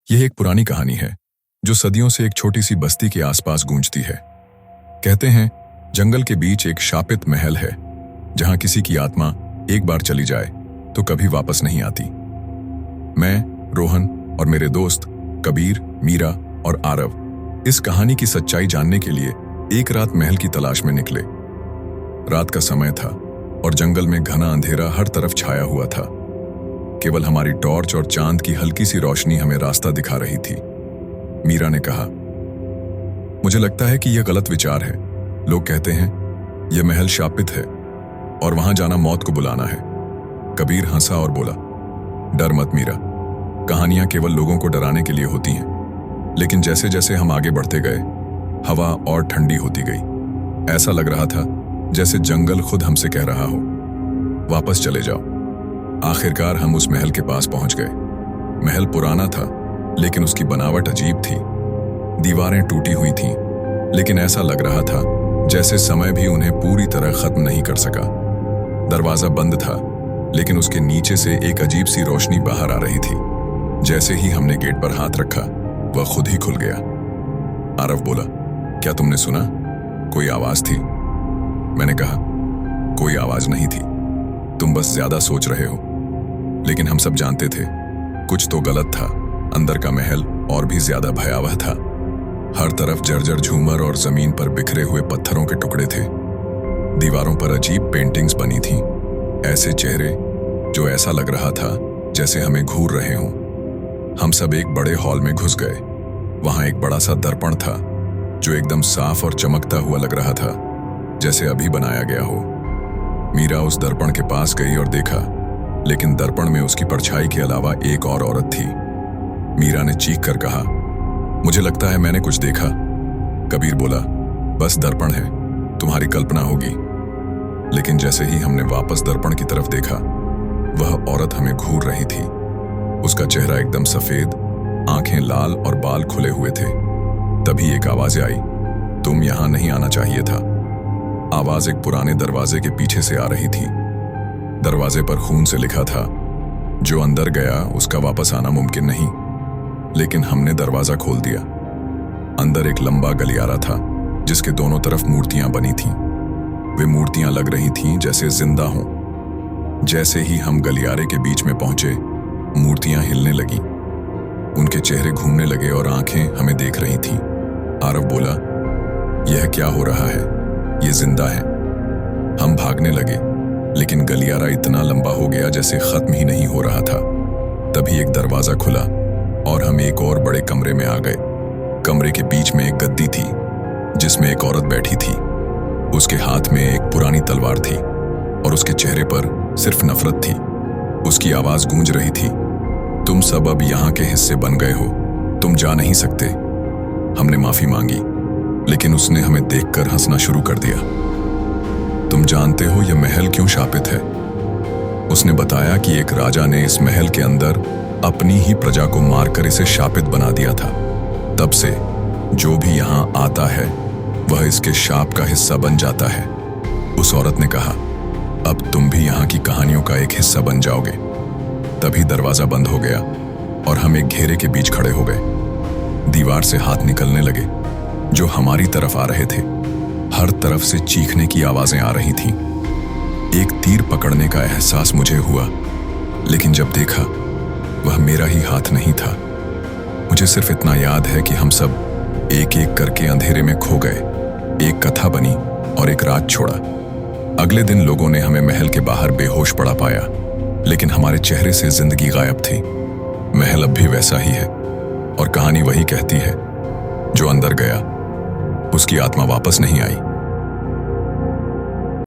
यह एक पुरानी कहानी है जो सदियों से एक छोटी सी बस्ती के आसपास गूंजती है। कहते हैं जंगल के बीच एक शापित महल है जहां किसी की आत्मा एक बार चली जाए तो कभी वापस नहीं आती। मैं, रोहन और मेरे दोस्त कबीर, मीरा और आरव इस कहानी की सच्चाई जानने के लिए एक रात महल की तलाश में निकले। रात का समय था और जंगल में घना अंधेरा हर तरफ छाया हुआ था। केवल हमारी टॉर्च और चांद की हल्की सी रोशनी हमें रास्ता दिखा रही थी। मीरा ने कहा, मुझे लगता है कि यह गलत विचार है। लोग कहते हैं यह महल शापित है और वहां जाना मौत को बुलाना है। कबीर हंसा और बोला, डर मत मीरा, कहानियां केवल लोगों को डराने के लिए होती हैं। लेकिन जैसे जैसे हम आगे बढ़ते गए हवा और ठंडी होती गई। ऐसा लग रहा था जैसे जंगल खुद हमसे कह रहा हो, वापस चले जाओ। आखिरकार हम उस महल के पास पहुंच गए। महल पुराना था लेकिन उसकी बनावट अजीब थी। दीवारें टूटी हुई थीं, लेकिन ऐसा लग रहा था जैसे समय भी उन्हें पूरी तरह खत्म नहीं कर सका। दरवाजा बंद था लेकिन उसके नीचे से एक अजीब सी रोशनी बाहर आ रही थी। जैसे ही हमने गेट पर हाथ रखा वह खुद ही खुल गया। आरव बोला, क्या तुमने सुना? कोई आवाज थी। मैंने कहा, कोई आवाज नहीं थी, तुम बस ज्यादा सोच रहे हो। लेकिन हम सब जानते थे कुछ तो गलत था। अंदर का महल और भी ज्यादा भयावह था। हर तरफ जर्जर झूमर और जमीन पर बिखरे हुए पत्थरों के टुकड़े थे। दीवारों पर अजीब पेंटिंग्स बनी थीं, ऐसे चेहरे जो ऐसा लग रहा था जैसे हमें घूर रहे हों। हम सब एक बड़े हॉल में घुस गए। वहां एक बड़ा सा दर्पण था जो एकदम साफ और चमकता हुआ लग रहा था, जैसे अभी बनाया गया हो। मीरा उस दर्पण के पास गई और देखा, लेकिन दर्पण में उसकी परछाई के अलावा एक और औरत थी। मीरा ने चीख कर कहा, मुझे लगता है मैंने कुछ देखा। कबीर बोला, बस दर्पण है, तुम्हारी कल्पना होगी। लेकिन जैसे ही हमने वापस दर्पण की तरफ देखा वह औरत हमें घूर रही थी। उसका चेहरा एकदम सफेद, आंखें लाल और बाल खुले हुए थे। तभी एक आवाज आई, तुम यहां नहीं आना चाहिए था। आवाज एक पुराने दरवाजे के पीछे से आ रही थी। दरवाजे पर खून से लिखा था, जो अंदर गया उसका वापस आना मुमकिन नहीं। लेकिन हमने दरवाजा खोल दिया। अंदर एक लंबा गलियारा था जिसके दोनों तरफ मूर्तियां बनी थीं। वे मूर्तियां लग रही थीं जैसे जिंदा हों। जैसे ही हम गलियारे के बीच में पहुंचे मूर्तियां हिलने लगीं। उनके चेहरे घूमने लगे और आंखें हमें देख रही थीं। आरव बोला, यह क्या हो रहा है? ये जिंदा है। हम भागने लगे लेकिन गलियारा इतना लंबा हो गया जैसे खत्म ही नहीं हो रहा था। तभी एक दरवाजा खुला और हम एक और बड़े कमरे में आ गए। कमरे के बीच में एक गद्दी थी जिसमें एक औरत बैठी थी। उसके हाथ में एक पुरानी तलवार थी और उसके चेहरे पर सिर्फ नफरत थी। उसकी आवाज गूंज रही थी, तुम सब अब यहाँ के हिस्से बन गए हो, तुम जा नहीं सकते। हमने माफी मांगी लेकिन उसने हमें देखकर हंसना शुरू कर दिया। तुम जानते हो यह महल क्यों शापित है? उसने बताया कि एक राजा ने इस महल के अंदर अपनी ही प्रजा को मारकर इसे शापित बना दिया था। तब से जो भी यहां आता है वह इसके शाप का हिस्सा बन जाता है। उस औरत ने कहा, अब तुम भी यहां की कहानियों का एक हिस्सा बन जाओगे। तभी दरवाजा बंद हो गया और हम एक घेरे के बीच खड़े हो गए। दीवार से हाथ निकलने लगे जो हमारी तरफ आ रहे थे। हर तरफ से चीखने की आवाजें आ रही थीं। एक तीर पकड़ने का एहसास मुझे हुआ, लेकिन जब देखा वह मेरा ही हाथ नहीं था। मुझे सिर्फ इतना याद है कि हम सब एक एक करके अंधेरे में खो गए। एक कथा बनी और एक रात छोड़ा। अगले दिन लोगों ने हमें महल के बाहर बेहोश पड़ा पाया, लेकिन हमारे चेहरे से जिंदगी गायब थी। महल अब भी वैसा ही है और कहानी वही कहती है, जो अंदर गया उसकी आत्मा वापस नहीं आई।